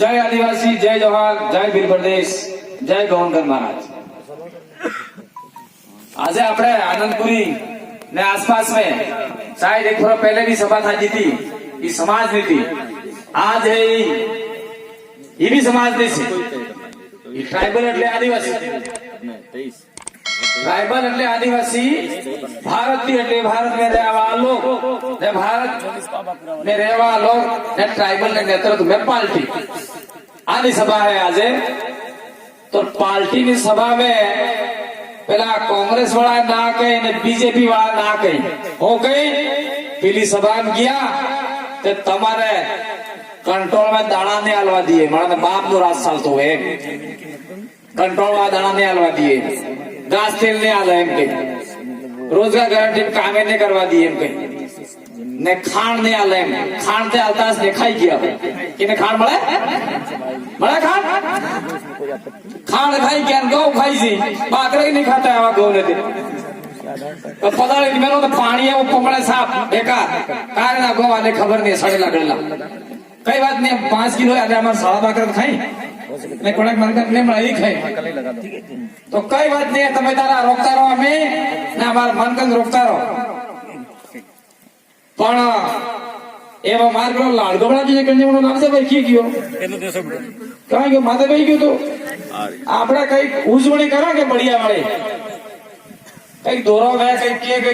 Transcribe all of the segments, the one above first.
जय आदिवासी, जय जवाहर, जय वीर प्रदेश, जय गौनकर महाराज। आज આપણે આનંદપુરી ને આસપાસ में शायद एक थोड़ा पहले भी सभा था थी ये समाज नहीं थी। आज है ये भी समाज नहीं थी। ये ट्राइबल એટલે આદિવાસી, ट्राइबल એટલે आदिवासी, भारतीय એટલે भारत में રહેવા लोग ने भारत में રહેવા लोग ने ट्राइबल ने नेतृत्व में पार्टी आदि सभा है आज। तो पार्टी की सभा में પેલા કોંગ્રેસ વાળા ના કહે ને બીજેપી વાળા ના કહે હું કહી પેલી સભામાં ગયા તે તમારે કંટ્રોલ માં દાણા ને આલવા દઈએ, મારા બાપ નો રાજ ચાલતો હોય કંટ્રોલ માં દાણા ને આલવા દઈએ, ઘાસ તેલ ને આલે એમ કે, રોજગાર ગેરંટી કામે ને કરવા દઈએ એમ કે, ને ખાણ ને આલે એમ, ખાણ તે આવતા ને ખાઈ ગયા કે ખાણ મળે મળે ખાણ खाण खाई क्या गौ खाई सी बाकरे नहीं खाता है गौ ने तो पता नहीं मेरे तो पानी है वो पकड़े साफ बेकार कारण ना गौ वाले खबर नहीं सड़े लगेला कई बात नहीं 5 किलो आधे हमारे सारा बाकर खाई मैं कोड़क मनकर नहीं मलाई खाई तो कई बात नहीं है तुम्हें तारा रोकता रहो हमें ना हमारे मनकर रोकता रहो पण एवं मार्ग लाडगोबड़ा जी करने वालों नाम से भाई क्यों कहा कि माता भाई क्यों तो आपड़ा कई उजवणी करा के बढ़िया वाले कई दोरो गए कई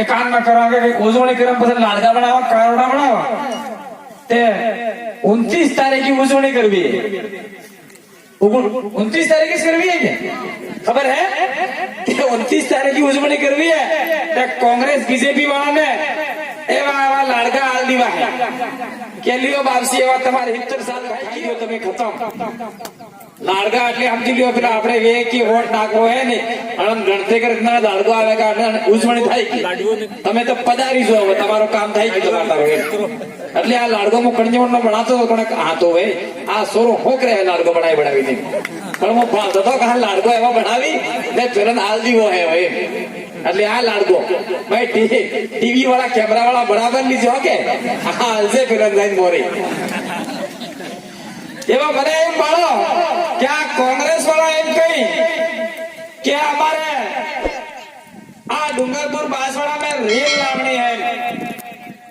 एकांत में करा के उजवणी करा पसंद लाडका बनावा कारोड़ा बनावा ते 29 तारीख की उजवणी करवी है 29 तारीख की करवी है क्या खबर है 29 तारीख की उजवणी करवी है कांग्रेस बीजेपी वाला ने एवा लाड़का हाल दीवा है के लियो बापसी एवा तुम्हारे 70 साल भाई की तुम्हें खत्म लाड़का એટલે સમજી લ્યો પેલા આપણે વે કે વોટ નાખવો હે ને અને ગણતે કરતા લાડકો આવે કારણે ઉજવણી થાય કે તમે તો પધારી જો હવે તમારો કામ થાય કે તમારો એટલે આ લાડકો મો કણજવણનો બનાતો કોને આ તો હે આ સોરો હોક રહે લાડકો બનાવી દે પણ મો ભાતો તો કા લાડકો એવા બનાવી ને પેરન હાલ દીવો હે હવે એટલે આ લાડકો ભાઈ ટીવી વાળા કેમેરા વાળા બરાબર લીજો કે હાલ છે પેરન જાઈન મોરે एवं बने एम बाड़ो क्या कांग्रेस वाला एम कही क्या हमारे आ डूंगरपुर बांसवाड़ा में रेल लावनी है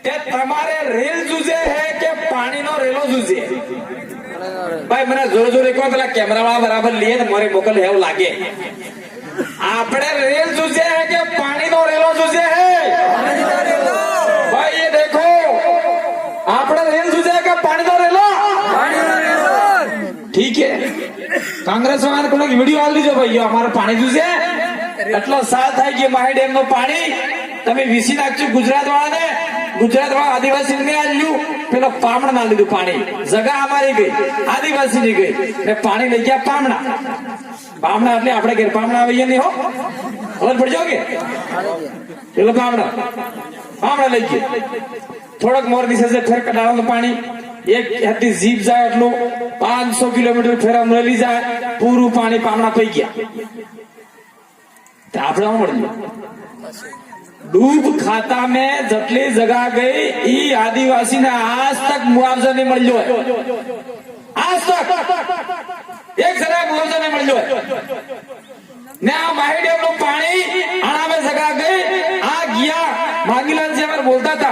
ते तुम्हारे रेल जूझे है के पानी नो रेलो जूझे भाई मैंने जोर जोर एक बार कैमरा वाला बराबर लिए तो मारे मोकल है वो लागे आपने रेल जूझे है के पानी नो रेलो जूझे है भाई ये देखो आपने रेल जूझे है के पानी नो रेलो ठीक है कांग्रेस वाले कोने वीडियो आल दीजो भाई हमारा पानी जूझे એટલો સાલ થાય કે માહી ડેમ નો પાણી તમે વીસી નાખજો ગુજરાત વાળા આદિવાસી ને આલ્યું પેલો પામણા ના લીધું પાણી જગા અમારી ગઈ આદિવાસી ની ગઈ ને પાણી લઈ ગયા પામણા એટલે આપણે ઘેર પામણા આવીએ નહીં હો ખબર પડી જાઓગે પેલો પામણા લઈ ગયા થોડોક મોર દિશે છે ફેર કડાળાનું પાણી एक हत्ती जीप जाए એટલું 500 किलोमीटर फेर अमरेली जाए पूरू पानी पामड़ा पई गया तो आपड़ा मळ्યું डूब खाता में जटली जगह गई ई आदिवासी ने आज तक मुआवजा नहीं मळ्યો है आज तक एक जरा मुआवजा नहीं मळ्યો है ने आ माही डेम નું पानी आना में जगह गई आ गया मांगीलाल जी हमारे बोलता था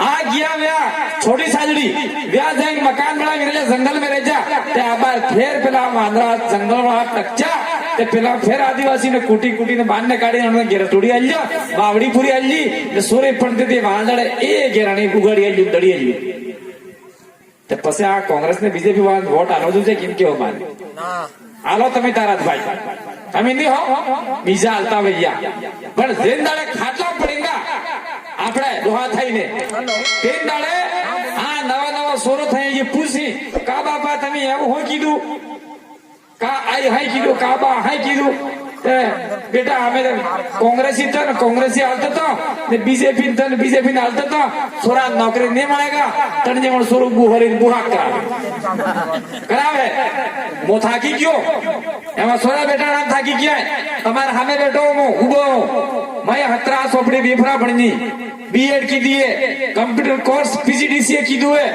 आ गया व्या छोटी साजड़ी व्या जाएंगे मकान बना मेरे जंगल में रह जा ते आबार फिर पेला वांदरा जंगल वाला टच्चा ते पेला फिर आदिवासी ने कुटी ने बांधने काढी ने घेर तोड़ी आल्यो बावड़ी पूरी आल्ली ने सोरे पड़ते ते वांदड़े ए घेराणी उगाड़ी आल्ली दड़ी आल्ली ते पसे आ कांग्रेस ने बीजेपी वाला वोट आलो जो केम केવો माने आलो તમે તારાત ભાઈ તમે નહીં હો બીજા હાલતા ભૈયા પણ જેન દાડે ખાટલા પડેગા આપણે દોહા થઈને તેન દાડે આ નવા સોરો થઈ જે પૂછી કા બાપા તમે એવું હો કીધું કા આઈ હાઈ કીધું કા બા હાઈ કીધું बेटा हमें कांग्रेसी था ना कांग्रेसी हालता था ने बीजेपी था ने बीजेपी ने हालता था सोरा नौकरी नहीं मिलेगा तड़ने मन सोरो बुहरी बुहा करावे मो थाकी क्यों एमा सोरा बेटा ना थाकी क्या है हमारे हमें बेटो मो उबो मैं हतरा सोपड़ी बेफरा बणनी बीएड कीधी है, कंप्यूटर कोर्स पीजीडीसीए कीधु है,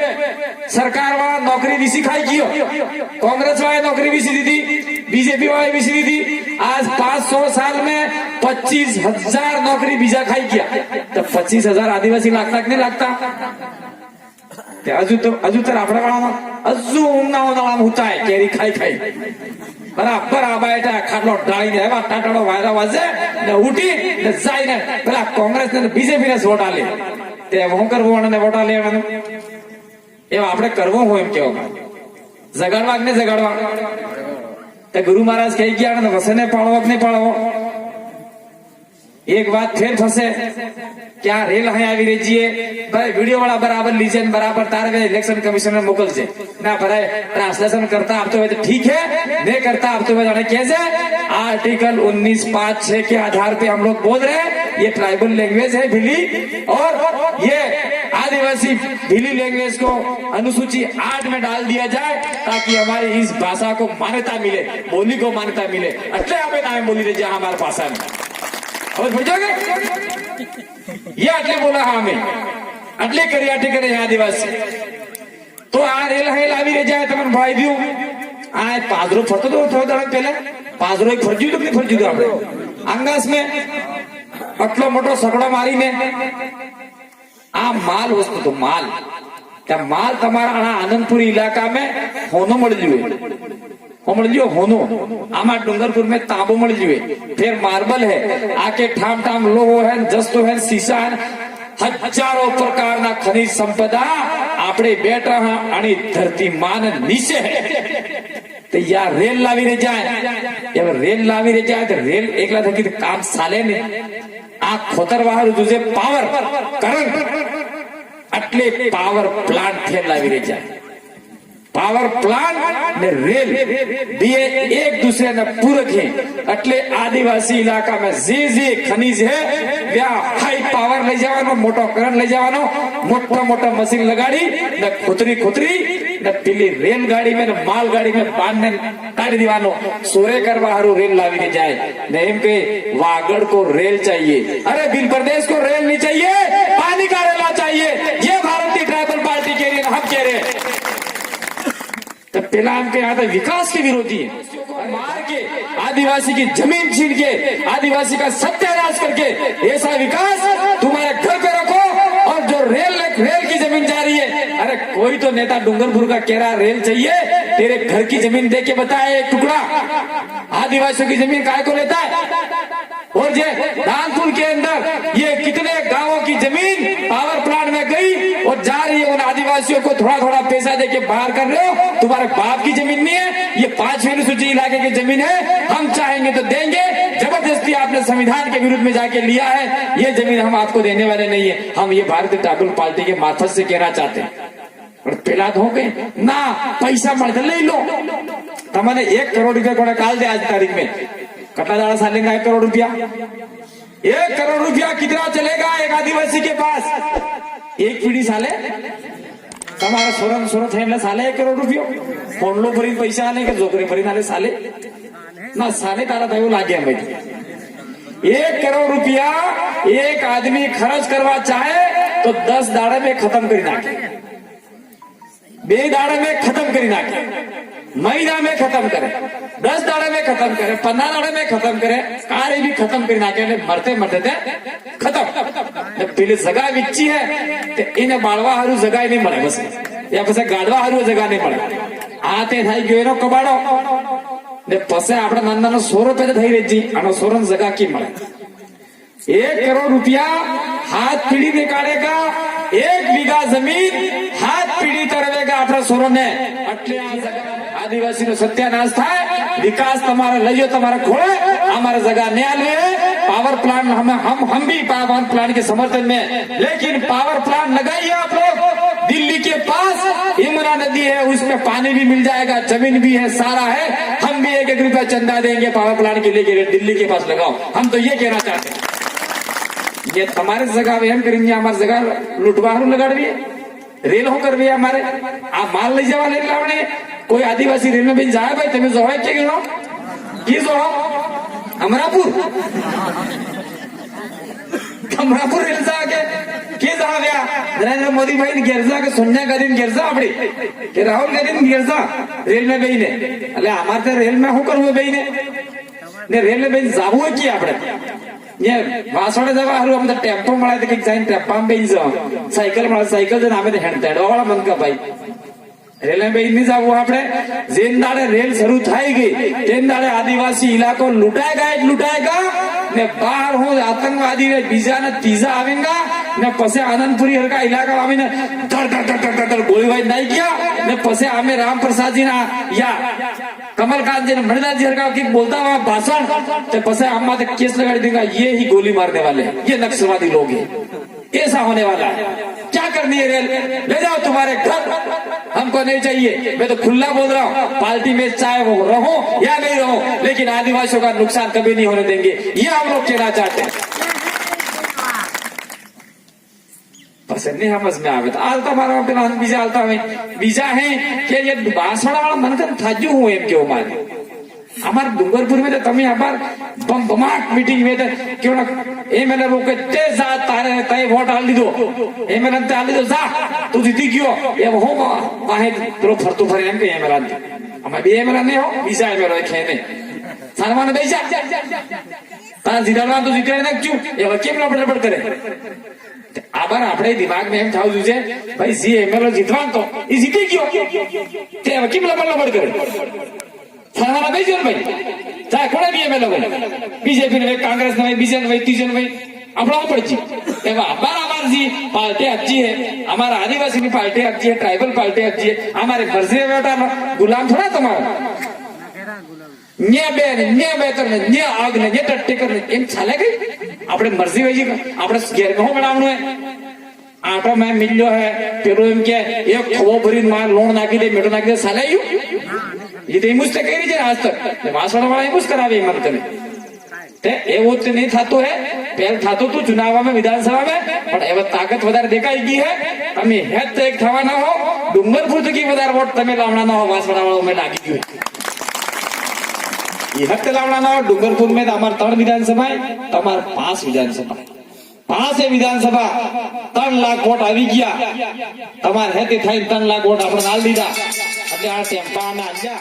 सरकार वाला नौकरी भी सिखाई कियो, कांग्रेस वाले नौकरी भी दी थी, बीजेपी वाले भी दी थी। आज 500 साल में 25,000 नौकरी बीजा खाई किया, तो 25,000 आदिवासी लागता कि नहीं लागता? हजू तो आपड़ा वाला हजू उन्हाळा होता है केरी खाई खाई बराबर आ बैठा खाटलो डाली ने एवा टाटाड़ो वायरा वाजे ने उठी ने जाई ने पेला कांग्रेस ने बीजेपी ने वोट आले ते હું કરવો અને વોટ આલે એ આપણે કરવો હોય એમ કેવો જગાડવા કે ને જગાડવા તે ગુરુ મહારાજ કહી ગયા ને વસને પાળવો કે નહીં પાળવો एक बात फिर फंसे क्या रेल है આવી રહી છે ભાઈ वीडियो वाला बराबर लीजिए बराबर तार इलेक्शन कमीशन में मोकल છે ना भराए ट्रांसलेशन करता आप तो ठीक है नहीं करता आप तो कैसे आर्टिकल 19(5)(6) के आधार पे हम लोग बोल रहे हैं ये ट्राइबल लैंग्वेज है भिली और ये आदिवासी भिली लैंग्वेज को अनुसूची 8 में डाल दिया जाए ताकि हमारी इस भाषा को मान्यता मिले बोली को मान्यता मिले એટલે આપણે નામે બોલી रही हमारे भाषा में और बुझोगे ये आटले बोला हाँ हमें आटले करियाटे करे आदिवासी तो आ रेल है लावी रे जाए तमन भाई दियो आ पादरो फरतो तो थोड़ा दाड़ा पहले पादरो एक फरजी तो नहीं फरजी तो आपने अंगास में अटलो मोटो सकड़ो मारी ने आ माल वस्तु तो माल क्या माल तुम्हारा आनंदपुरी इलाका में होनो मड़ जुए મળ્યો હોનો આમાં ડુંગરપુર में તાંબો મળી जुए फिर मार्बल है आके ठाम ठाम लोहो है जस्तो है शीशा है हजारों प्रकारना खनिज संपदा આપણે બેઠા અને ધરતી માન નીચે है तो यार रेल लावी रे जाए जब रेल लावी रे जाए तो रेल एकला थकी काम साले ने आ खोतर वाहर तुझे पावर करंट એટલે पावर प्लांट फेर लावी रे जाए पावर प्लांट ने रेल भी एक दूसरे ने पूरक है એટલે आदिवासी इलाका में जे खनिज है व्या हाई पावर ले जावानो मोटो करंट ले जावानो मोटा मोटा मशीन लगाड़ी ने खुतरी ने पीली रेलगाड़ी में ने मालगाड़ी में बांधने काढ़ी दीवानो सोरे करवा हारू रेल लावी ने जाए ने एम के वागड़ को रेल चाहिए अरे बिल प्रदेश को रेल नहीं चाहिए पानी का रेला चाहिए ये भारतीय ट्राइबल पार्टी के लिए हम कह रहे हैं तो पहला हमके यहाँ तो विकास के विरोधी है मार के आदिवासी की जमीन छीन के आदिवासी का सत्यानाश करके ऐसा विकास तुम्हारे घर पे रखो और जो रेल की जमीन जा रही है अरे कोई तो नेता डूंगरपुर का कह रहा रेल चाहिए तेरे घर की जमीन दे के बताए एक टुकड़ा आदिवासियों की जमीन काय को लेता है और ये दानपुर के अंदर ये कितने गांवों की जमीन पावर प्लांट में गई और जा रही है उन आदिवासियों को थोड़ा थोड़ा पैसा देके बाहर कर रहे हो तुम्हारे बाप की जमीन नहीं है ये 5वीं अनुसूची इलाके की जमीन है हम चाहेंगे तो देंगे जबरदस्ती आपने संविधान के विरुद्ध में जाके लिया है ये जमीन हम आपको देने वाले नहीं है हम ये भारतीय ट्राइबल पार्टी के मार्फत से कहना चाहते हैं और पहला हो गए ना पैसा मत ले लो तमने 1 करोड़ रुपया को काल दे आज तारीख में कटला दाड़ा सालेगा 1 करोड़ रुपया 1 करोड़ रुपया कितना चलेगा एक आदिवासी के पास एक पीढ़ी साले તમારા સોરન થઈને સાલે 1 કરોડ રૂપિયો ફોનલો ભરીને પૈસા આલે કે જોકરી ભરીને આલે સાલે ના સાલે તારા થયું લાગે એમ ભાઈ 1 करोड़ रुपया एक आदमी खर्च करवा चाहे तो 10 दाड़े में खत्म करी नाखे 2 दाड़े में खत्म करी नाखे महीना में खत्म करे 10 दाड़े में खत्म करे 15 दाड़े में खत्म करे कार्य भी खत्म करी नाखे मरते मरते खत्म पहले जगह विच्ची है तो इन्हें बाड़वा हारू जगह नहीं મળે बस या પછી ગાડવા હારું જગા નહીં મળે આ તે થઈ ગયો એનો કબાડો ને પછી આપણે નાના સોરો પેદા થઈ રહી આનો સોરન જગા કી મળે 1 करोड़ रुपया हाथ पीढ़ी निकालेगा 1 बीघा जमीन हाथ पीढ़ी तरवेगा अपना सोरो ने એટલે આ જગા आदिवासी નો સત્યાનાશ થાય विकास તમારે લઈયો તમારે ખોળે हमारे जगह नहीं आले पावर प्लांट हम भी पावर प्लांट के समर्थन में लेकिन पावर प्लांट लगाइए आप लोग दिल्ली के पास यमुना नदी है उसमें पानी भी मिल जाएगा जमीन भी है सारा है हम भी 1-1 रुपया चंदा देंगे पावर प्लांट के लिए दिल्ली के पास लगाओ हम तो ये कहना चाहते हैं ये तुम्हारे जगह वहन करेंगे हमारी जगह लुटवारू लगाड़िए रेल हो कर हमारे आप माल ले जावा ले लावने कोई आदिवासी रेल में भी जाए भाई तुम्हें जो है क्या गिनो की जो अमरापुर હમણાં રેલ જા કે જા આવ્યા નરેન્દ્ર મોદી ભાઈ ઘેર જા કે સોનિયા ગાંધી ઘેર જા આપડે કે રાહુલ ગાંધી ઘેર જા રેલ માં બેહીને એટલે અમારે ત્યાં રેલ માં શું કરવું બેહીને ને રેલ માં બેહીને જાવું કે આપણે વાસોડે જવા હારું અમને ટેમ્પો મળે તો કઈક જઈને ટેમ્પામાં બેસી જાવ સાયકલ મળે સાયકલ જઈને અમે હેન્ડ તેડવા વાળા બંધ ભાઈ રેલવે બેસી નહીં જવું આપણે જેન દાડે રેલ શરૂ થઈ ગઈ તેન દાડે આદિવાસી ઇલાકો લૂંટાएगा ને બહાર હું આતંકવાદી ને બીજા ને ત્રીજા આવેગા ને પછી આનંદપુરી હરકા ઇલાકા આવીને ધડ ગોળીબાઈ નાઈ ગયા ને પછી અમે રામપ્રસાદજી ના યા कमलकांत जी ने मणिलाल जी हरका की बोलता हुआ भाषण तो पसे हम माते केस लगा देगा ये ही गोली मारने वाले ये नक्सलवादी लोग हैं ऐसा होने वाला है क्या करनी है रेल ले जाओ तुम्हारे घर हमको नहीं चाहिए मैं तो खुला बोल रहा हूँ पार्टी में चाहे वो रहो या नहीं रहो लेकिन आदिवासियों का नुकसान कभी नहीं होने देंगे ये हम लोग कहना चाहते हैं पसंद नहीं समझ में आवे तो आलता मारा पेला बीजा है कि ये बांसवाड़ा वाला मन कर थाजू हूं एम केवो मारे हमारे डूंगरपुर में तो तमे अबार बम बमाट मीटिंग में तो क्यों ना एमएलए लोग के ते जा तारे तय वोट डाल दी दो एमएलए ते डाल दी दो जा तू जीती क्यों ये हो वाहे तो फरतो फरे एम के एमएलए हमें भी एमएलए नहीं हो बीजा एमएलए खेने सामान बेचा ता जिदाना तो जीते ना क्यों ये केम लपड़ करे आबार આપણે દિમાગમાં એમ થાવું જોઈએ ભાઈ જે એમએલએ જીતવાન તો એ જીતી ગયો તે કેમ લબડ કરે સારા બેજો ને ભાઈ ચાહે કોણે બી એમએલએ હોય બીજેપી ને कांग्रेस ने बीजेपी ने तीजन ने આપણા ઉપર જી એવા બરાબર જી પાર્ટી अच्छी है हमारा आदिवासी की पार्टी अच्छी है ट्राइबल पार्टी अच्छी है हमारे फर्जी बेटा गुलाम थोड़ा तुम्हारा न्या बेतर ने न्या आग ने न्या टट्टेकर ने एम चाले गई આપણે મરજી હોય છે આપણે ઘેર કહો બનાવવાનું હે આટો મેં મિલ્યો હે પેલો એમ કે એક ખવો ભરીને માં લોણ નાખી દે મેટો નાખી દે સાલાયું એ તો એમ જ કરી છે આજ તક વાસવાડા વાળા એમ જ કરાવે એમ તને તે એવું જ નહીં થતું હે પહેલ થતું તું ચુનાવમાં વિધાનસભા में પણ હવે તાકાત વધારે દેખાઈ ગઈ હે તમે હેત તો એક થવાના હો ડુંગરપુર થી વધારે વોટ તમે લાવવાના હો વાસવાડા વાળો મેં લાગી ગયું ये हक लावना डूंगरपुर में हमारे 3 विधानसभा है 5 विधानसभा 5 विधानसभा 3 लाख वोट આવી ગયા તમારે હેતી થઈ 3 લાખ વોટ આપણે નાલ દીધા એટલે આ ટેમ્પા ના આજા